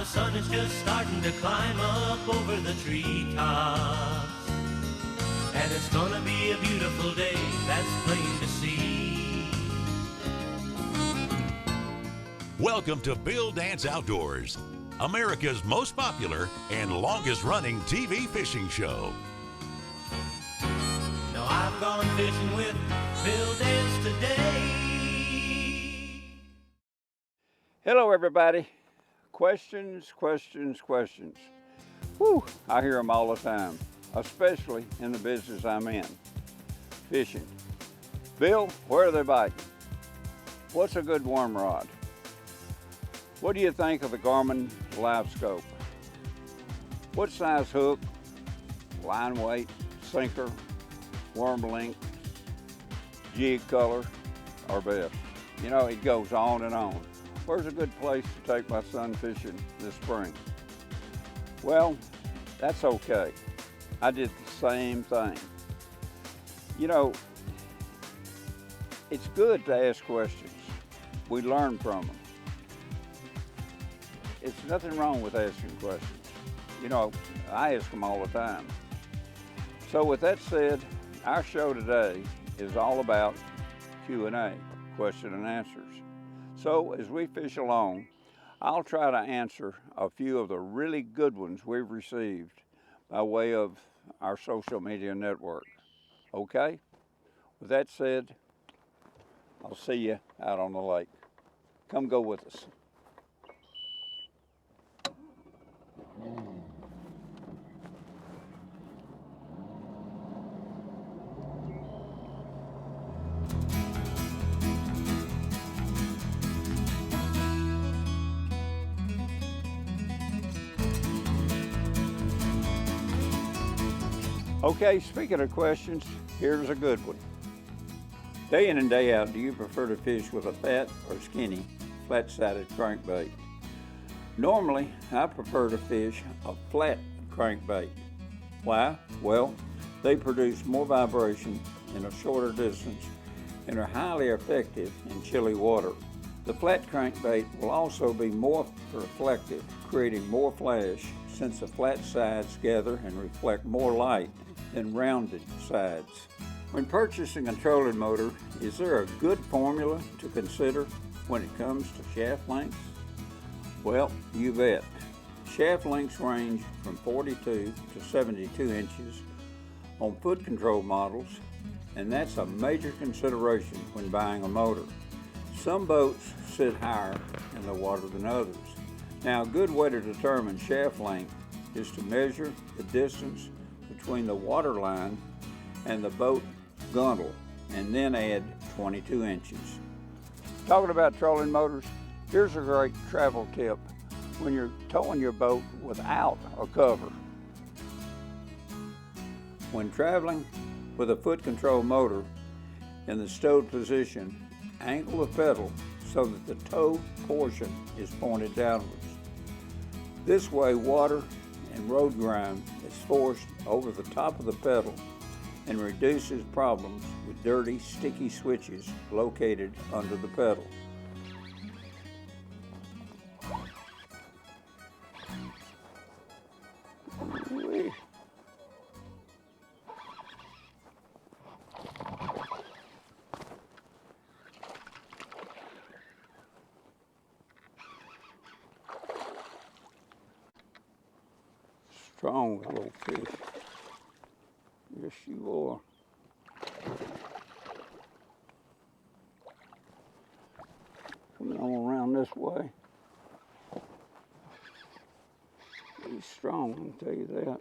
the sun is just starting to climb up over the treetops. And it's gonna be a beautiful day, that's plain to see. Welcome to Bill Dance Outdoors, America's most popular and longest running TV fishing show. Now I've gone fishing with Bill Dance today. Hello everybody. Questions. Whew, I hear them all the time, especially in the business I'm in, fishing. Bill, where are they biting? What's a good worm rod? What do you think of the Garmin Live Scope? What size hook, line weight, sinker, worm length, jig color are best? You know, it goes on and on. Where's a good place to take my son fishing this spring? Well, that's okay. I did the same thing. You know, it's good to ask questions. We learn from them. It's nothing wrong with asking questions. You know, I ask them all the time. So with that said, our show today is all about Q&A, question and answers. So as we fish along, I'll try to answer a few of the really good ones we've received by way of our social media network. Okay? With that said, I'll see you out on the lake. Come go with us. Okay, speaking of questions, here's a good one. Day in and day out, do you prefer to fish with a fat or skinny, flat-sided crankbait? Normally, I prefer to fish a flat crankbait. Why? Well, they produce more vibration in a shorter distance and are highly effective in chilly water. The flat crankbait will also be more reflective, creating more flash since the flat sides gather and reflect more light than rounded sides. When purchasing a trolling motor, is there a good formula to consider when it comes to shaft lengths? Well, you bet. Shaft lengths range from 42 to 72 inches on foot control models, and that's a major consideration when buying a motor. Some boats sit higher in the water than others. Now, a good way to determine shaft length is to measure the distance between the water line and the boat gunnel, and then add 22 inches. Talking about trolling motors, here's a great travel tip when you're towing your boat without a cover. When traveling with a foot control motor in the stowed position, angle the pedal so that the tow portion is pointed downwards. This way, water and road grime is forced over the top of the pedal and reduces problems with dirty, sticky switches located under the pedal. Strong little fish. Yes, you are. Coming on around this way. He's strong, I can tell you that.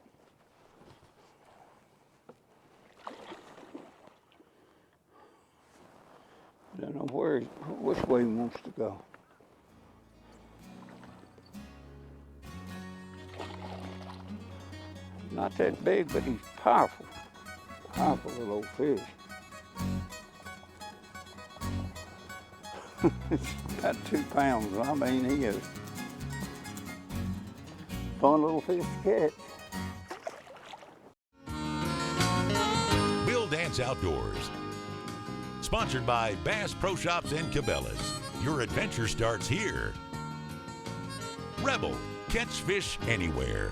I don't know which way he wants to go. Not that big, but he's powerful. Powerful little old fish. It's about 2 pounds. I mean, he is fun little fish to catch. Bill Dance Outdoors. Sponsored by Bass Pro Shops and Cabela's. Your adventure starts here. Rebel, Catch fish anywhere.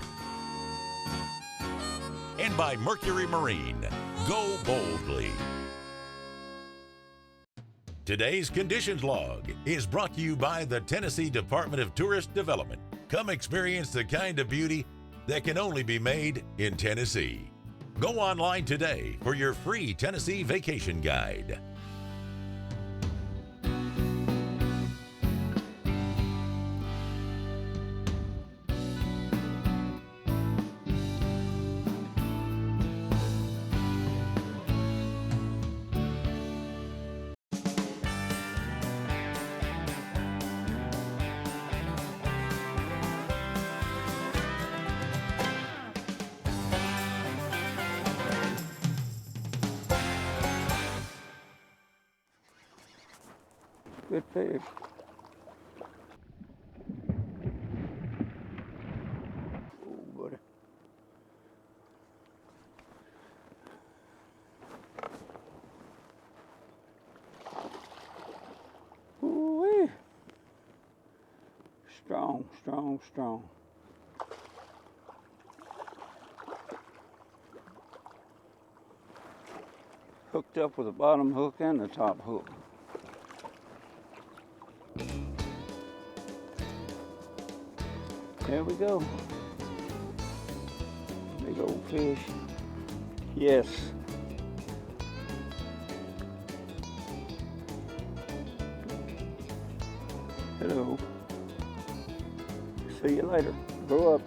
And by Mercury Marine. Go boldly. Today's Conditions Log is brought to you by the Tennessee Department of Tourist Development. Come experience the kind of beauty that can only be made in Tennessee. Go online today for your free Tennessee vacation guide. Good fish. Oh, buddy. Ooh-wee. Strong, strong, strong. Hooked up with the bottom hook and the top hook. There we go. Big old fish. Yes. Hello. See you later. Grow up.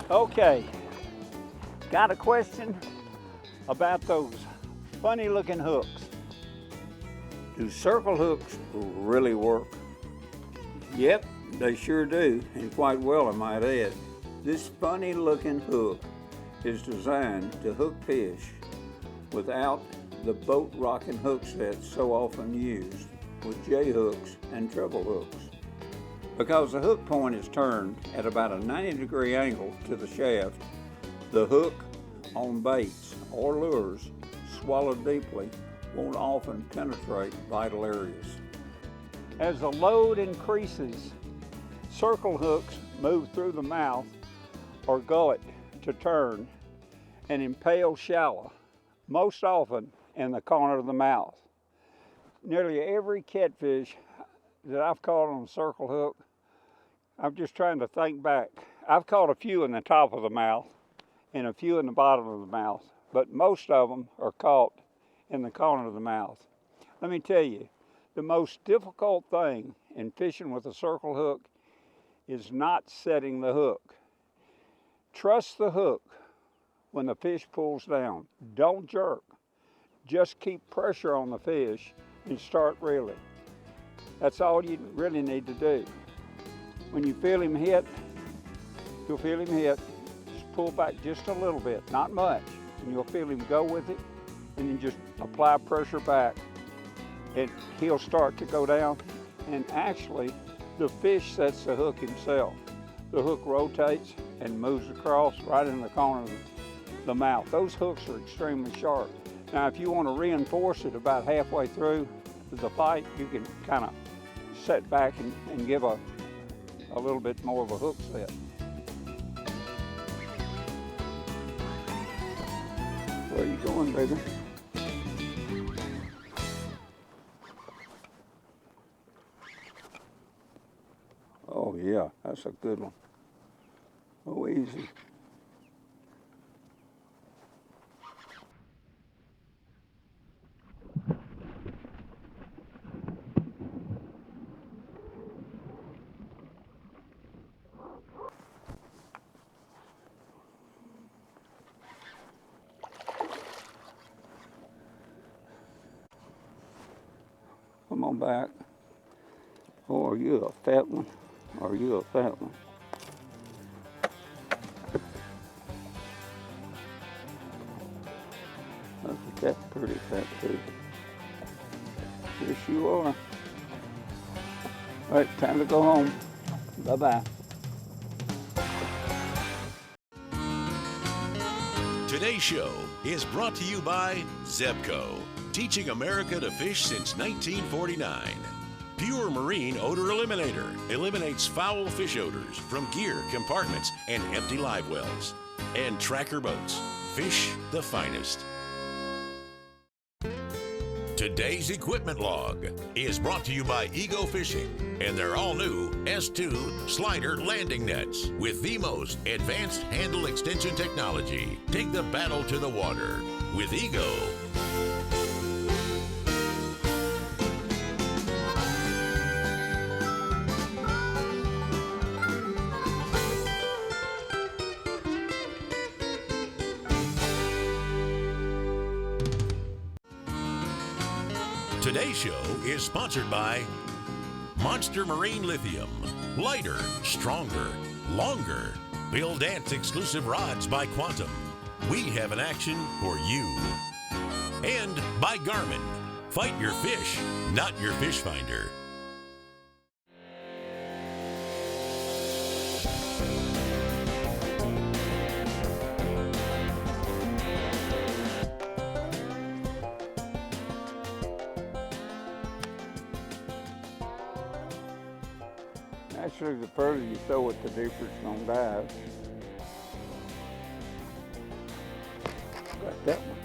Okay. Got a question about those funny looking hooks. Do circle hooks really work? Yep. They sure do, and quite well, I might add. This funny looking hook is designed to hook fish without the boat rocking hook sets so often used with J hooks and treble hooks. Because the hook point is turned at about a 90-degree angle to the shaft, the hook on baits or lures swallowed deeply won't often penetrate vital areas. As the load increases, circle hooks move through the mouth or gullet to turn and impale shallow, most often in the corner of the mouth. Nearly every catfish that I've caught on a circle hook, I'm just trying to think back. I've caught a few in the top of the mouth and a few in the bottom of the mouth, but most of them are caught in the corner of the mouth. Let me tell you, the most difficult thing in fishing with a circle hook is not setting the hook. Trust the hook when the fish pulls down. Don't jerk. Just keep pressure on the fish and start reeling. That's all you really need to do. When you feel him hit, you'll feel him hit. Just pull back just a little bit, not much, and you'll feel him go with it, and then just apply pressure back, and he'll start to go down, and actually, the fish sets the hook himself. The hook rotates and moves across right in the corner of the mouth. Those hooks are extremely sharp. Now, if you want to reinforce it about halfway through the fight, you can kind of set back and give a little bit more of a hook set. Where are you going, baby? Oh yeah, that's a good one. Oh, easy. Come on back. Oh, are you a fat one? Are you a fat one? Look at that pretty fat too. Yes, you are. All right, time to go home. Bye-bye. Today's show is brought to you by Zebco, teaching America to fish since 1949. Pure Marine Odor Eliminator eliminates foul fish odors from gear, compartments, and empty live wells. And Tracker Boats, fish the finest. Today's equipment log is brought to you by Ego Fishing and their all-new S2 slider landing nets with the most advanced handle extension technology. Take the battle to the water with Ego. Today's show is sponsored by Monster Marine Lithium. Lighter, stronger, longer. Bill Dance exclusive rods by Quantum. We have an action for you. And by Garmin. Fight your fish, not your fish finder. Actually, the further you throw it, the deeper it's gonna dive. Got that one.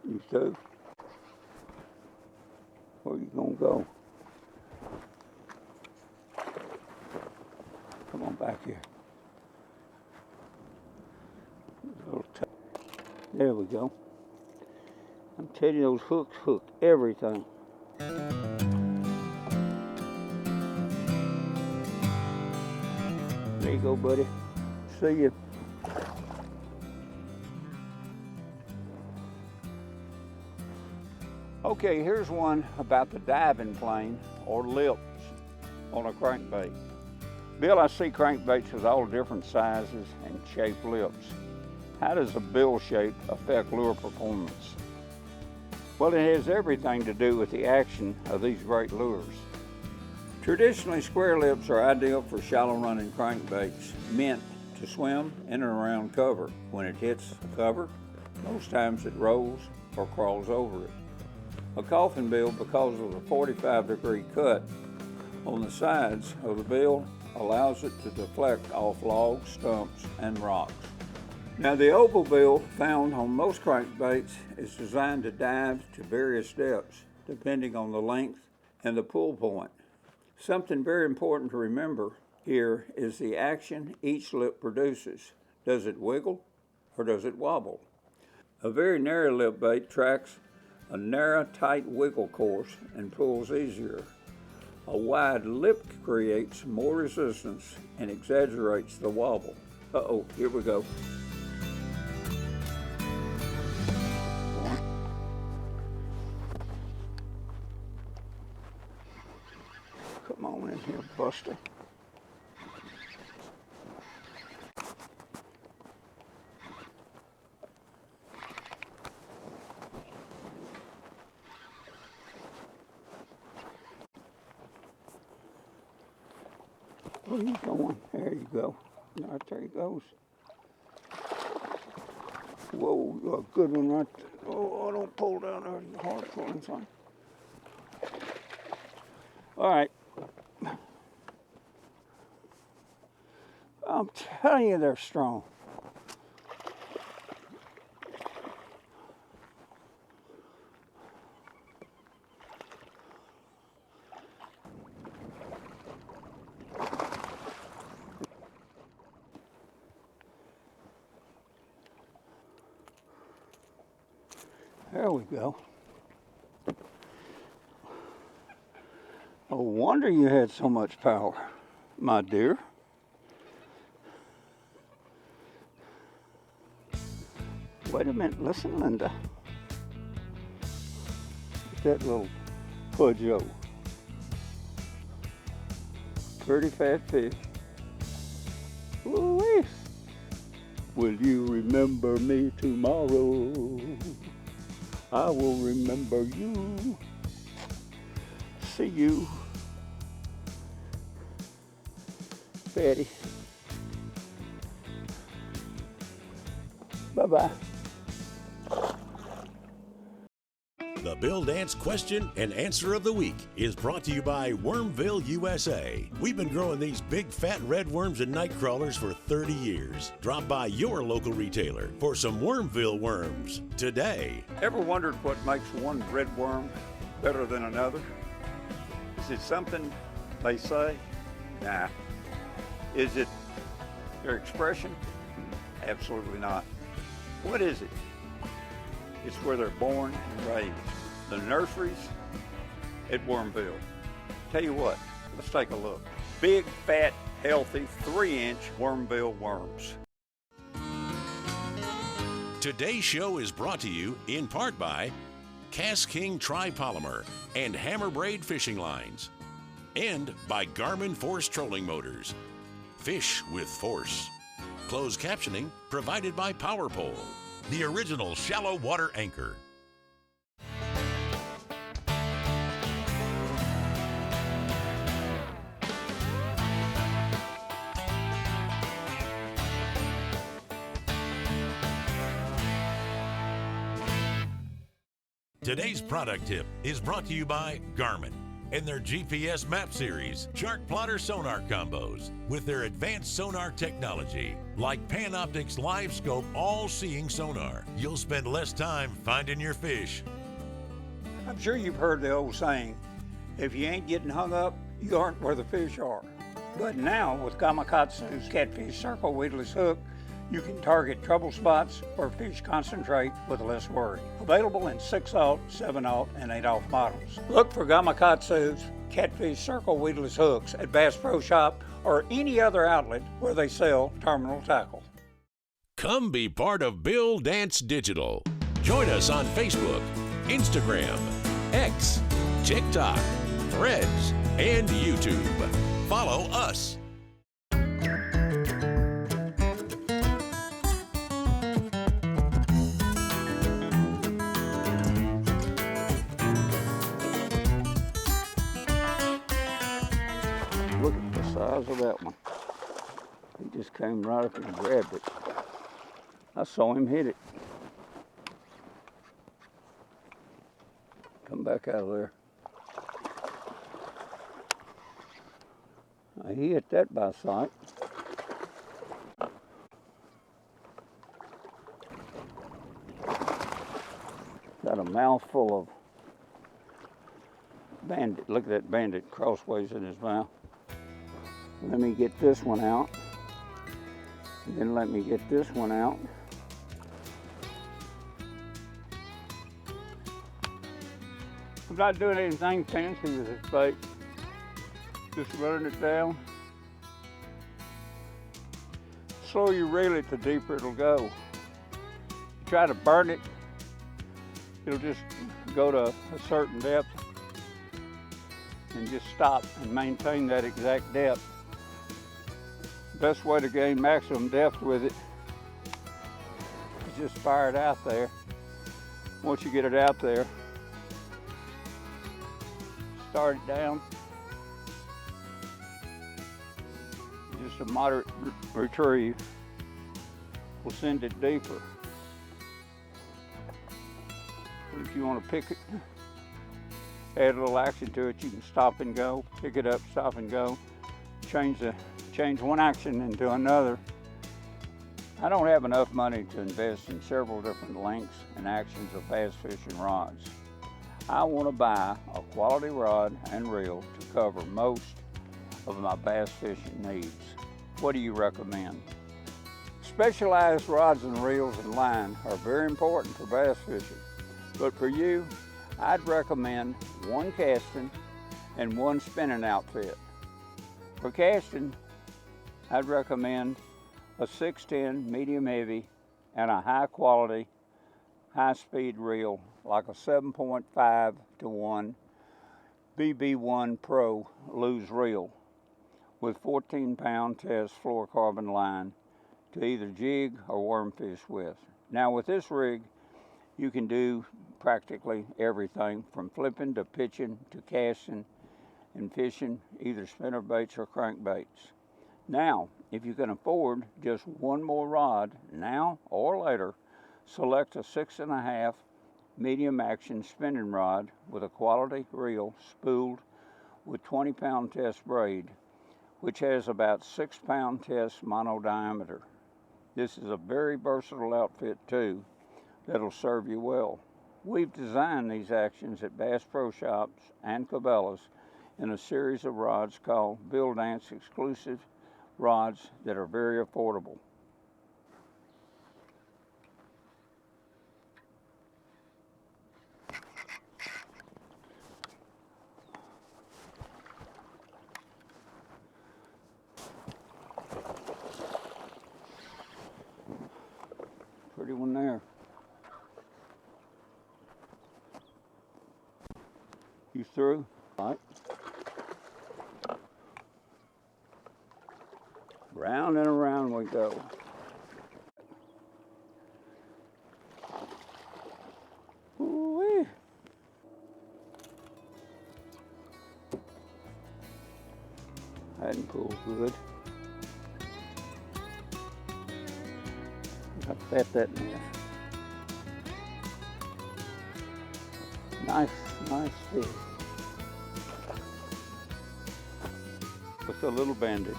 You too? Where you gonna go? Come on back here. There we go. I'm telling you, those hooks hook everything. There you go, buddy. See you. Okay, here's one about the diving plane or lips on a crankbait. Bill, I see crankbaits with all different sizes and shaped lips. How does the bill shape affect lure performance? Well, it has everything to do with the action of these great lures. Traditionally, square lips are ideal for shallow running crankbaits, meant to swim in and around cover. When it hits the cover, most times it rolls or crawls over it. A coffin bill, because of the 45-degree cut on the sides of the bill, allows it to deflect off logs, stumps, and rocks. Now, the oval bill found on most crankbaits is designed to dive to various depths, depending on the length and the pull point. Something very important to remember here is the action each lip produces. Does it wiggle or does it wobble? A very narrow lip bait tracks a narrow, tight wiggle course and pulls easier. A wide lip creates more resistance and exaggerates the wobble. Uh-oh, here we go. Come on in here, Buster. Where are you going? There you go. Right there he goes. Whoa, a good one right there. Oh, don't pull down there. You're hard pulling son. All right. I'm telling you, they're strong. There we go. No wonder you had so much power, my dear. Wait a minute, listen, Linda. That little Pudgeot. Pretty fat fish. Ooh-wee. Will you remember me tomorrow? I will remember you. See you. Betty. Bye-bye. The Bill Dance Question and Answer of the Week is brought to you by Wormville, USA. We've been growing these big fat red worms and night crawlers for 30 years. Drop by your local retailer for some Wormville worms today. Ever wondered what makes one red worm better than another? Is it something they say? Nah. Is it their expression? Absolutely not. What is it? It's where they're born and raised. The nurseries at Wormville. Tell you what, let's take a look. Big, fat, healthy, 3-inch Wormville worms. Today's show is brought to you in part by Cast King Tri-Polymer and Hammer Braid Fishing Lines, and by Garmin Force Trolling Motors. Fish with force. Closed captioning provided by PowerPole. The original shallow water anchor. Today's product tip is brought to you by Garmin and their GPS map series, Chart Plotter Sonar Combos, with their advanced sonar technology, like Panoptic's Live Scope all-seeing sonar. You'll spend less time finding your fish. I'm sure you've heard the old saying, if you ain't getting hung up, you aren't where the fish are. But now, with Gamakatsu's Catfish Circle Weedless Hook, you can target trouble spots where fish concentrate with less worry. Available in 6/0, 7/0, and 8/0 models. Look for Gamakatsu's Catfish Circle Weedless Hooks at Bass Pro Shop or any other outlet where they sell terminal tackle. Come be part of Bill Dance Digital. Join us on Facebook, Instagram, X, TikTok, Threads, and YouTube. Follow us. Look at the size of that one. He just came right up and grabbed it. I saw him hit it. Come back out of there. He hit that by sight. Got a mouthful of bandit. Look at that bandit crossways in his mouth. Let me get this one out. And then let me get this one out. I'm not doing anything fancy with this bait. Just running it down. The slower you reel it, the deeper it'll go. You try to burn it, it'll just go to a certain depth and just stop and maintain that exact depth. Best way to gain maximum depth with it is just fire it out there. Once you get it out there, start it down. Just a moderate retrieve will send it deeper. If you want to pick it, add a little action to it, you can stop and go, pick it up, stop and go, change one action into another. I don't have enough money to invest in several different lengths and actions of bass fishing rods. I want to buy a quality rod and reel to cover most of my bass fishing needs. What do you recommend? Specialized rods and reels and line are very important for bass fishing, but for you, I'd recommend one casting and one spinning outfit. For casting, I'd recommend a 610 medium heavy and a high quality, high speed reel like a 7.5 to 1 BB1 Pro loose reel with 14-pound test fluorocarbon line to either jig or worm fish with. Now with this rig, you can do practically everything from flipping to pitching to casting and fishing either spinner baits or crankbaits. Now, if you can afford just one more rod now or later, select a 6.5 medium action spinning rod with a quality reel spooled with 20-pound test braid, which has about 6-pound test mono diameter. This is a very versatile outfit too that'll serve you well. We've designed these actions at Bass Pro Shops and Cabela's in a series of rods called Bill Dance exclusive rods that are very affordable. Pretty one there. You through? All right. Round and around we go. Ooh-wee. Hadn't pulled good. I bet that mess. Nice fish. With a little bandage.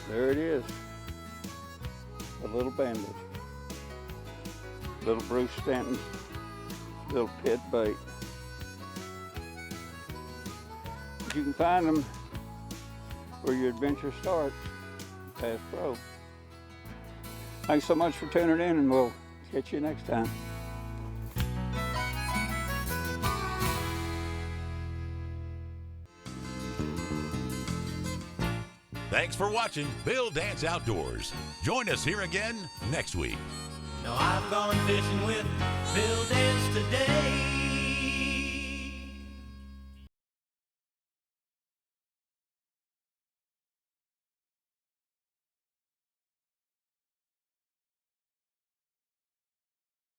There it is. A little bandage. Little Bruce Stanton's little pit bait. You can find them where your adventure starts. Bass Pro. Thanks so much for tuning in, and we'll catch you next time. Thanks for watching Bill Dance Outdoors. Join us here again next week. Now I've gone fishing with Bill Dance today.